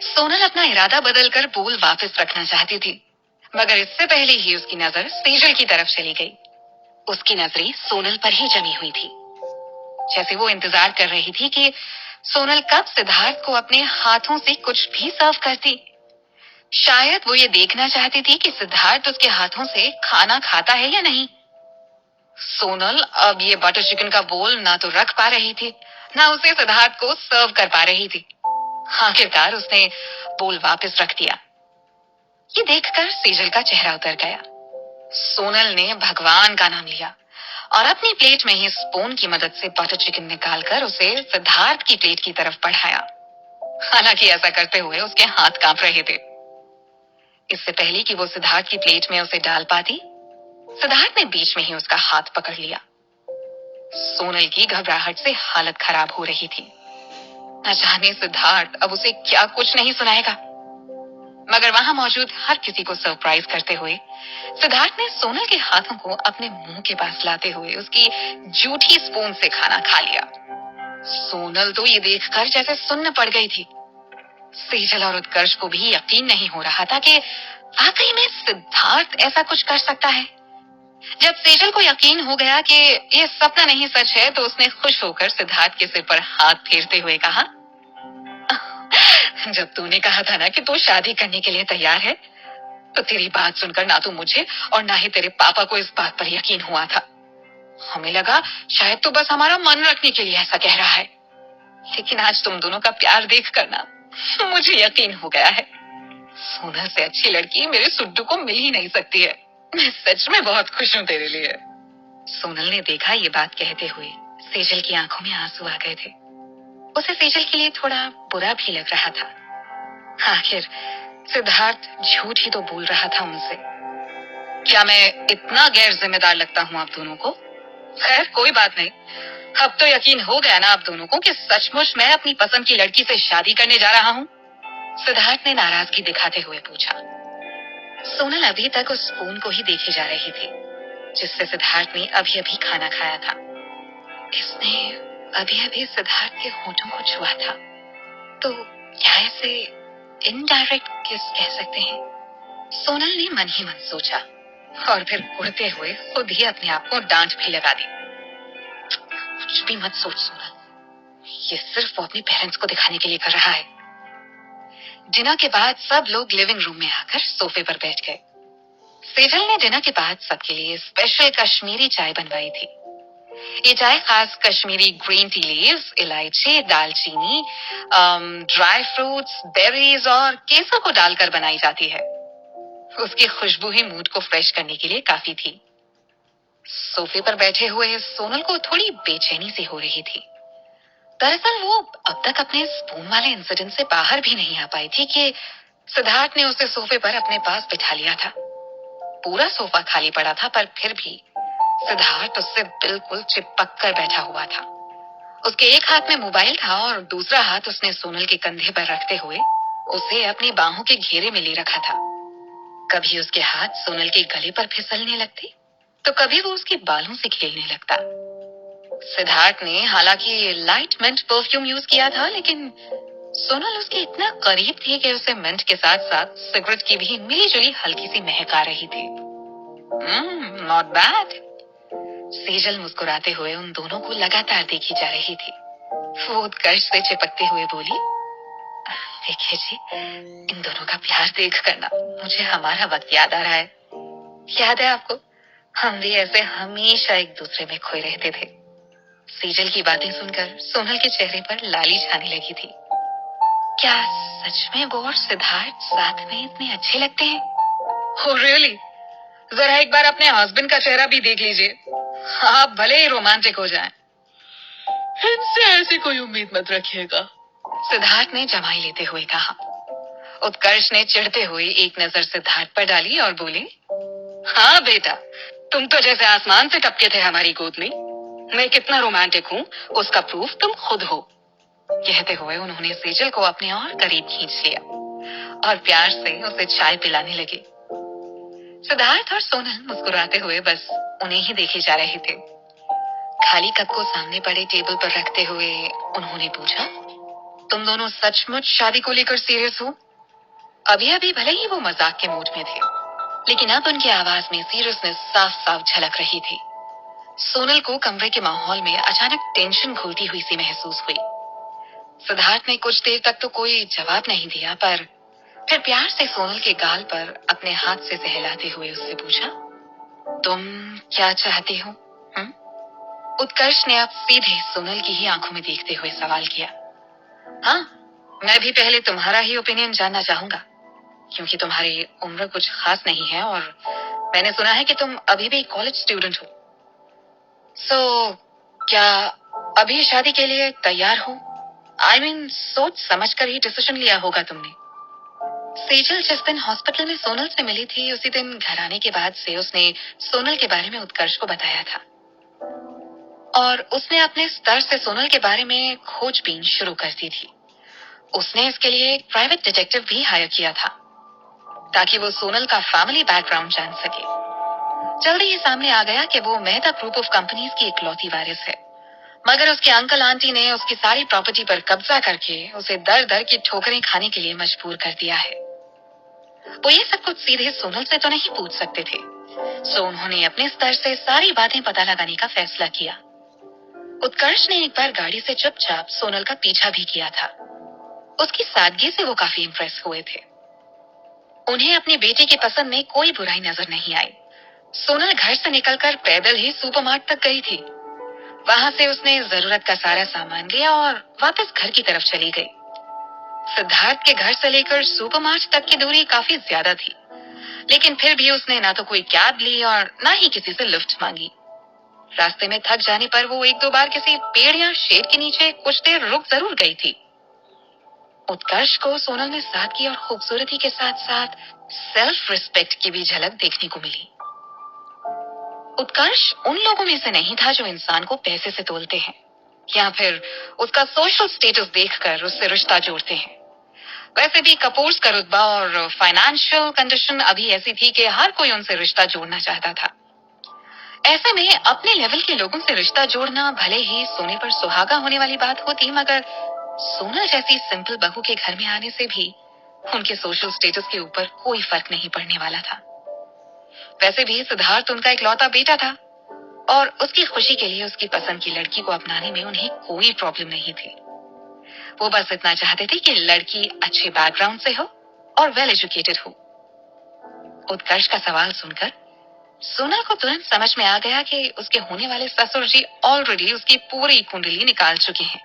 सोनल अपना इरादा बदलकर बोल वापस रखना चाहती थी, मगर इससे पहले ही उसकी नजर सेजल की तरफ चली गई। उसकी नजरें सोनल पर ही जमी हुई थी, जैसे वो इंतजार कर रही थी कि सोनल कब सिद्धार्थ को अपने हाथों से कुछ भी सर्व करती। शायद वो ये देखना चाहती थी कि सिद्धार्थ उसके हाथों से खाना खाता है या नहीं। सोनल अब ये बटर चिकन का बोल ना तो रख पा रही थी, ना उसे सिद्धार्थ को सर्व कर पा रही थी। आखिरकार उसने बोल वापस रख दिया। ये देखकर सेजल का चेहरा उतर गया। सोनल ने भगवान का नाम लिया और अपनी प्लेट में ही स्पून की मदद से बटर चिकन निकालकर उसे सिद्धार्थ की प्लेट की तरफ बढ़ाया। हालांकि ऐसा करते हुए उसके हाथ कांप रहे थे। इससे पहले कि वो सिद्धार्थ की प्लेट में उसे डाल पाती, सिद्धार्थ ने बीच में ही उसका हाथ पकड़ लिया। सोनल की घबराहट से हालत खराब हो रही थी। न जाने सिद्धार्थ अब उसे क्या कुछ नहीं सुनाएगा। मगर वहां मौजूद हर किसी को सरप्राइज करते हुए सिद्धार्थ ने सोनल के हाथों को अपने मुंह के पास लाते हुए उसकी जूठी स्पून से खाना खा लिया। सोनल तो ये देखकर जैसे सुन्न पड़ गई थी। सेजल और उत्कर्ष को भी यकीन नहीं हो रहा था कि वाकई में सिद्धार्थ ऐसा कुछ कर सकता है। जब सेजल को यकीन हो गया कि ये सपना नहीं सच है, तो उसने खुश होकर सिद्धार्थ के सिर पर हाथ फेरते हुए कहा, जब तूने कहा था ना कि तू शादी करने के लिए तैयार है, तो तेरी बात सुनकर ना तो मुझे और ना ही तेरे पापा को इस बात पर यकीन हुआ था। हमें लगा शायद तो बस हमारा मन रखने के लिए ऐसा कह रहा है, लेकिन आज तुम दोनों का प्यार देख कर ना मुझे यकीन हो गया है। सोनल से अच्छी लड़की मेरे सुड्डू को मिल ही नहीं सकती है। मैं सच में बहुत खुश हूँ तेरे लिए। सोनल ने देखा ये बात कहते हुए सेजल की आंखों में आंसू आ गए थे। उसे सेजल के लिए थोड़ा बुरा भी लग रहा था। आखिर सिद्धार्थ झूठ ही तो बोल रहा था उनसे। क्या मैं इतना गैर जिम्मेदार लगता हूँ आप दोनों को? खैर कोई बात नहीं, अब तो यकीन हो गया ना आप दोनों को कि सचमुच मैं अपनी पसंद की लड़की से शादी करने जा रहा हूँ। सिद्धार्थ ने नाराजगी दिखाते हुए पूछा। सोनल अभी तक उस स्पून को ही देखे जा रही थी, जिससे सिद्धार्थ ने अभी अभी खाना खाया था। इसने अभी अभी सिद्धार्थ के होठों को छुआ था, तो क्या इसे इनडायरेक्ट किस कह सकते हैं? सोनल ने मन ही मन सोचा और फिर उड़ते हुए खुद ही अपने आप को डांट भी लगा दी। कुछ भी मत सोच सोनल, ये सिर्फ वो अपने पेरेंट्स को दिखाने के लिए कर रहा है। डिनर के बाद सब लोग लिविंग रूम में आकर सोफे पर बैठ गए। सेजल ने डिनर के बाद सबके लिए स्पेशल कश्मीरी चाय बनवाई थी। ये चाय खास कश्मीरी ग्रीन टी लीव्स, इलायची, दालचीनी, ड्राई फ्रूट्स, बेरीज और केसर को डालकर बनाई जाती है। उसकी खुशबू ही मूड को फ्रेश करने के लिए काफी थी। सोफे पर बैठे हुए सोनल को थोड़ी बेचैनी सी हो रही थी। दरअसल वो अब तक अपने स्पून वाले इंसिडेंट से बाहर भी नहीं आ पाई थी कि सिद्धार्थ ने उसे सोफे पर अपने पास बिठा लिया था। पूरा सोफा खाली पड़ा था, पर फिर भी सिद्धार्थ उससे बिल्कुल चिपक कर बैठा हुआ था। उसके एक हाथ में मोबाइल था और दूसरा हाथ उसने सोनल के कंधे पर रखते हुए उसे अपनी बाहों के घेरे में ले रखा था। कभी उसके हाथ सोनल के गले पर फिसलने लगते, तो कभी वो उसके बालों से खेलने लगता। सिद्धार्थ ने हालांकि लाइट मिंट परफ्यूम यूज किया था, लेकिन सोनल उसके इतना करीब थी कि उसे मिंट के साथ साथ सिगरेट की भी मिली जुली हल्की सी महक आ रही थी। Not bad. सेजल मुस्कुराते हुए उन दोनों को लगातार देखी जा रही थी। वो उत्कर्ष से चिपकते हुए बोली, देखिए जी, इन दोनों का प्यार देख कर ना मुझे हमारा वक्त याद आ रहा है। याद है आपको, हम भी ऐसे हमेशा एक दूसरे में खोए रहते थे। सेजल की बातें सुनकर सोनल के चेहरे पर लाली छाने लगी थी। क्या सच में वो और सिद्धार्थ साथ में इतने अच्छे लगते हैं? Oh, really? जरा एक बार अपने हस्बैंड का चेहरा भी देख लीजिए, आप भले ही रोमांटिक हो जाएं। इनसे ऐसी कोई उम्मीद मत रखिएगा, सिद्धार्थ ने जमाई लेते हुए कहा। उत्कर्ष ने चिढ़ते हुए एक नजर सिद्धार्थ पर डाली और बोले, हाँ बेटा, तुम तो जैसे आसमान से टपके थे हमारी गोद में। मैं कितना रोमांटिक हूँ उसका प्रूफ तुम खुद हो। कहते हुए उन्होंने सेजल को अपने और करीब खींच लिया और प्यार से उसे चाय पिलाने लगे। सिद्धार्थ और सोनल मुस्कुराते हुए बस उन्हें ही देखे जा रहे थे। खाली कप को सामने पड़े टेबल पर रखते हुए उन्होंने पूछा, तुम दोनों सचमुच शादी को लेकर सीरियस हो? अभी अभी भले ही वो मजाक के मूड में थे, लेकिन अब उनकी आवाज में सीरियसनेस साफ साफ झलक रही थी। सोनल को कमरे के माहौल में अचानक टेंशन घुलती हुई सी महसूस हुई। सिद्धार्थ ने कुछ देर तक तो कोई जवाब नहीं दिया, पर फिर प्यार से सोनल के गाल पर अपने हाथ से सहलाते हुए उससे पूछा, तुम क्या चाहती हो? हम्म? उत्कर्ष ने अब सीधे सोनल की ही आंखों में देखते हुए सवाल किया। हाँ, मैं भी पहले तुम्हारा ही ओपिनियन जानना चाहूंगा, क्योंकि तुम्हारी उम्र कुछ खास नहीं है और मैंने सुना है कि तुम अभी भी कॉलेज स्टूडेंट हो। क्या अभी शादी के लिए तैयार हो? सोच समझ कर ही डिसीजन लिया होगा तुमने। सेजल जिस दिन हॉस्पिटल में सोनल से मिली थी, उसी दिन घर आने के बाद से उसने सोनल के बारे में उत्कर्ष को बताया था, और उसने अपने स्तर से सोनल के बारे में खोजबीन शुरू कर दी थी। उसने इसके लिए एक प्राइवेट डिटेक्टिव भी हायर किया था, ताकि वो सोनल का फैमिली बैकग्राउंड जान सके। जल्दी ही सामने आ गया कि वो मेहता ग्रुप ऑफ कंपनीज की इकलौती वारिस है, मगर उसके अंकल आंटी ने उसकी सारी प्रॉपर्टी पर कब्जा करके उसे दर दर की ठोकरें खाने के लिए मजबूर कर दिया है। वो ये सब कुछ सीधे सोनल से तो नहीं पूछ सकते थे, सो उन्होंने अपने स्तर से सारी बातें पता लगाने का फैसला किया। उत्कर्ष ने एक बार गाड़ी से चुपचाप सोनल का पीछा भी किया था। उसकी सादगी से वो काफी इंप्रेस हुए थे। उन्हें अपने बेटे की पसंद में कोई बुराई नजर नहीं आई। सोनल घर से निकलकर पैदल ही सुपरमार्ट तक गई थी। वहां से उसने जरूरत का सारा सामान लिया और वापस घर की तरफ चली गई। सिद्धार्थ के घर से लेकर सुपरमार्ट तक की दूरी काफी ज्यादा थी, लेकिन फिर भी उसने ना तो कोई कैब ली और ना ही किसी से लिफ्ट मांगी। रास्ते में थक जाने पर वो एक दो बार किसी पेड़ या शेड के नीचे कुछ देर रुक जरूर गई थी। उत्कर्ष को सोनल में सादगी और खूबसूरती के साथ साथ सेल्फ रिस्पेक्ट की भी झलक देखने को मिली। उत्कर्ष उन लोगों में से नहीं था जो इंसान को पैसे से तोलते हैं या फिर उसका सोशल स्टेटस देखकर उससे रिश्ता जोड़ते हैं। वैसे भी कपूर्स का रुतबा और फाइनेंशियल कंडीशन अभी ऐसी थी कि हर कोई उनसे रिश्ता जोड़ना चाहता था। ऐसे में अपने लेवल के लोगों से रिश्ता जोड़ना भले ही सोने पर सुहागा होने वाली बात होती, मगर सोनल जैसी सिंपल बहू के घर में आने से भी उनके सोशल स्टेटस के ऊपर कोई फर्क नहीं पड़ने वाला था। वैसे भी सिद्धार्थ उनका इकलौता बेटा था और उसकी खुशी के लिए उसकी पसंद की लड़की को अपनाने में उन्हें कोई प्रॉब्लम नहीं थी। वो बस इतना चाहते थे कि लड़की अच्छे बैकग्राउंड से हो और वेल एजुकेटेड हो। उत्कर्ष का सवाल सुनकर सोनल को तुरंत समझ में आ गया कि उसके होने वाले ससुर जी ऑलरेडी उसकी पूरी कुंडली निकाल चुके हैं।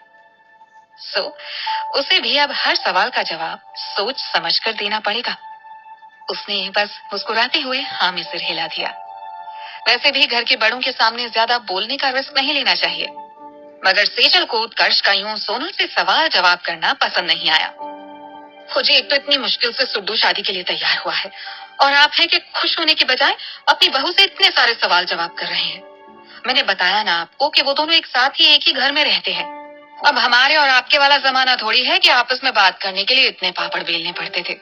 उसे भी अब हर सवाल का जवाब सोच समझ कर देना पड़ेगा। उसने बस मुस्कुराते हुए हाँ में सिर हिला दिया। वैसे भी घर के बड़ों के सामने ज्यादा बोलने का रिस्क नहीं लेना चाहिए, मगर सेजल को उत्कर्ष का यूं सोनल से सवाल जवाब करना पसंद नहीं आया। मुझे एक तो इतनी मुश्किल से सुड्डू शादी के लिए तैयार हुआ है, और आप हैं कि खुश होने के बजाय अपनी बहू से इतने सारे सवाल जवाब कर रहे हैं। मैंने बताया ना आपको कि वो दोनों एक साथ ही एक ही घर में रहते हैं। अब हमारे और आपके वाला जमाना थोड़ी है कि आपस में बात करने के लिए इतने पापड़ बेलने पड़ते थे।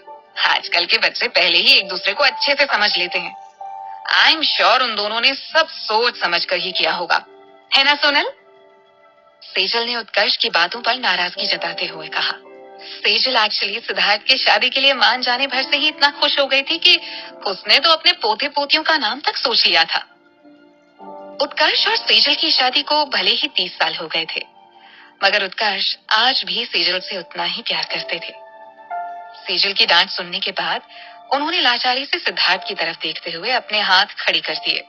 आजकल के बच्चे पहले ही एक दूसरे को अच्छे से समझ लेते हैं। आई एम श्योर उन दोनों ने सब सोच समझ कर ही किया होगा, है ना सोनल? सेजल ने उत्कर्ष की बातों पर नाराजगी जताते हुए कहा। सेजल एक्चुअली सिद्धार्थ की शादी के लिए मान जाने भर से ही इतना खुश हो गई थी कि उसने तो अपने पोते पोतियों का नाम तक सोच लिया था। उत्कर्ष और सेजल की शादी को भले ही 30 साल हो गए थे, मगर उत्कर्ष आज भी सेजल से उतना ही प्यार करते थे। सेजल की डांट सुनने के बाद उन्होंने लाचारी से सिद्धार्थ की तरफ देखते हुए अपने हाथ खड़ी कर दिए।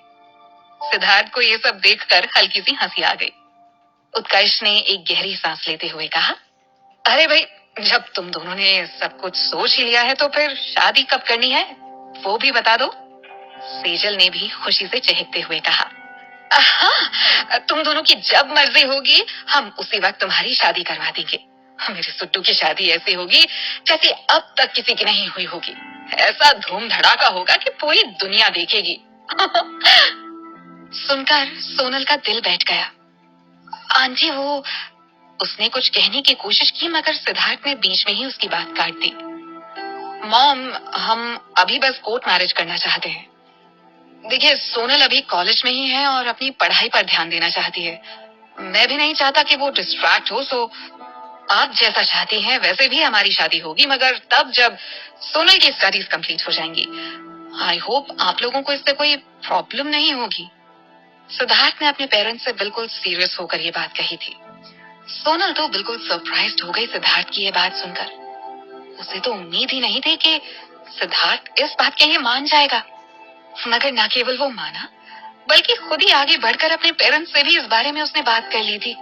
सिद्धार्थ को ये सब देखकर हल्की सी हंसी आ गई। उत्कर्ष ने एक गहरी सांस लेते हुए कहा, अरे भाई, जब तुम दोनों ने सब कुछ सोच ही लिया है तो फिर शादी कब करनी है वो भी बता दो। सेजल ने भी खुशी से चहकते हुए कहा, हाँ, तुम दोनों की जब मर्जी होगी हम उसी वक्त तुम्हारी शादी करवा देंगे। मेरे सुट्टू की शादी ऐसी होगी जैसी अब तक किसी की नहीं हुई होगी। ऐसा धूम धड़ाका होगा कि पूरी दुनिया देखेगी। सुनकर सोनल का दिल बैठ गया। आंटी, वो उसने कुछ कहने की कोशिश की, मगर सिद्धार्थ ने बीच में ही उसकी बात काट दी। मॉम, हम अभी बस कोर्ट मैरिज करना चाहते हैं। देखिए, सोनल अभी कॉलेज में ही है और अपनी पढ़ाई पर ध्यान देना चाहती है। मैं भी नहीं चाहता कि वो डिस्ट्रैक्ट हो, सो आप जैसा चाहती हैं वैसे भी हमारी शादी होगी, मगर तब जब सोनल की स्टडीज कंप्लीट हो जाएंगी। आई होप आप लोगों को इससे कोई प्रॉब्लम नहीं होगी। सिद्धार्थ ने अपने पेरेंट्स से बिल्कुल सीरियस होकर ये बात कही थी। सोनल तो बिल्कुल सरप्राइज्ड हो गई सिद्धार्थ की ये बात सुनकर। उसे तो उम्मीद ही नहीं थी कि सिद्धार्थ इस बात के लिए मान जाएगा। मगर न केवल वो माना, बल्कि खुद ही आगे बढ़कर अपने पेरेंट्स से भी इस बारे में उसने बात कर ली थी।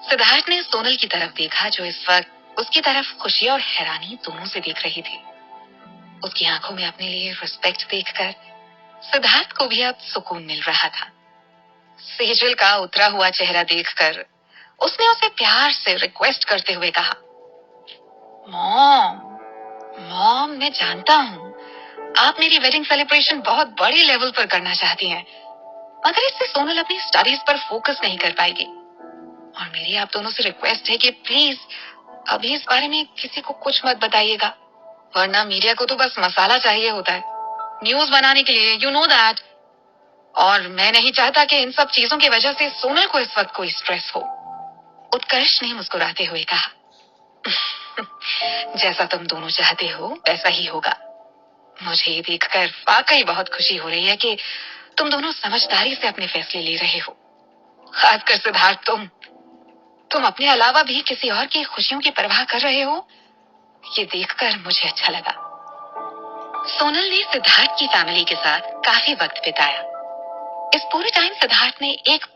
सिद्धार्थ ने सोनल की तरफ देखा, जो इस वक्त उसकी तरफ खुशी और हैरानी दोनों से देख रही थी। उसकी आंखों में अपने लिए रिस्पेक्ट देखकर सिद्धार्थ को भी अब सुकून मिल रहा था। सेजल का उतरा हुआ चेहरा देखकर उसने उसे प्यार से रिक्वेस्ट करते हुए कहा, मॉम, मॉम, मैं जानता हूँ आप मेरी वेडिंग सेलिब्रेशन बहुत बड़े लेवल पर करना चाहती हैं, मगर इससे सोनल अपनी स्टडीज पर फोकस नहीं कर पाएगी। और मेरी आप दोनों से रिक्वेस्ट है कि प्लीज अभी इस बारे में किसी को कुछ मत बताइएगा, वरना मीडिया को तो बस मसाला चाहिए होता है न्यूज बनाने के लिए, यू नो दैट। और मैं नहीं चाहता कि इन सब चीजों की वजह से सोनल को इस वक्त कोई स्ट्रेस हो। उत्कर्ष ने मुस्कुराते हुए कहा, जैसा तुम दोनों चाहते हो वैसा ही होगा। मुझे ये देखकर वाकई बहुत खुशी हो रही है कि तुम दोनों समझदारी से अपने फैसले ले रहे हो। खासकर सिद्धार्थ, तुम अपने अलावा भी किसी और की खुशियों की परवाह कर रहे हो, ये देखकर मुझे अच्छा लगा। सोनल ने सिद्धार्थ की फैमिली के साथ काफी वक्त बिताया। इस पूरे टाइम सिद्धार्थ ने एक